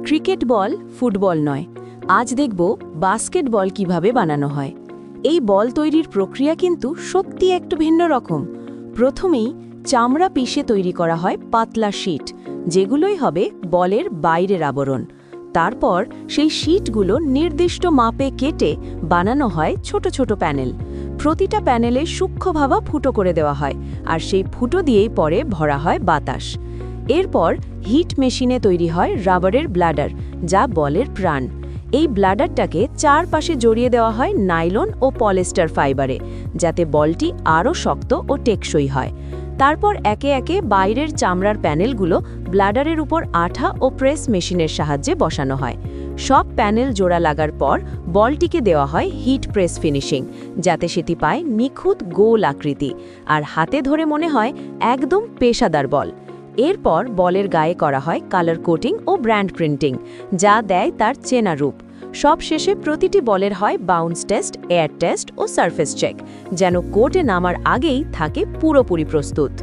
Cricket ball football নয়, আজ দেখব বাস্কেটবল কিভাবে বানানো হয়। এই বল তৈরির প্রক্রিয়া কিন্তু সত্যি একটু ভিন্ন রকম। প্রথমেই চামড়া পিষে তৈরি করা হয় পাতলা শীট, যেগুলোই হবে বলের বাইরের আবরণ। তারপর সেই শীটগুলো নির্দিষ্ট মাপে কেটে বানানো হয় ছোট ছোট প্যানেল। প্রতিটা প্যানেলে সূক্ষ্মভাবে ফুটো করে দেওয়া হয়, আর সেই ফুটো দিয়েই পরে ভরা হয় বাতাস। এরপর হিট মেশিনে তৈরি হয় রাবারের ব্লাডার, যা বলের প্রাণ। এই ব্লাডারটাকে চারপাশে জড়িয়ে দেওয়া হয় নাইলন ও পলিস্টার ফাইবারে, যাতে বলটি আরও শক্ত ও টেকসই হয়। তারপর একে একে বাইরের চামড়ার প্যানেলগুলো ব্লাডারের উপর আঠা ও প্রেস মেশিনের সাহায্যে বসানো হয়। সব প্যানেল জোড়া লাগার পর বলটিকে দেওয়া হয় হিট প্রেস ফিনিশিং, যাতে সেটি পায় নিখুঁত গোল আকৃতি, আর হাতে ধরে মনে হয় একদম পেশাদার বল। এরপর বলের গায়ে করা হয় কালার কোটিং ও ব্র্যান্ড প্রিন্টিং, যা দেয় তার চেনা রূপ। সব শেষে প্রতিটি বলের হয় বাউন্স টেস্ট, এয়ার টেস্ট ও সারফেস চেক, যেন কোর্টে নামার আগেই থাকে পুরোপুরি প্রস্তুত।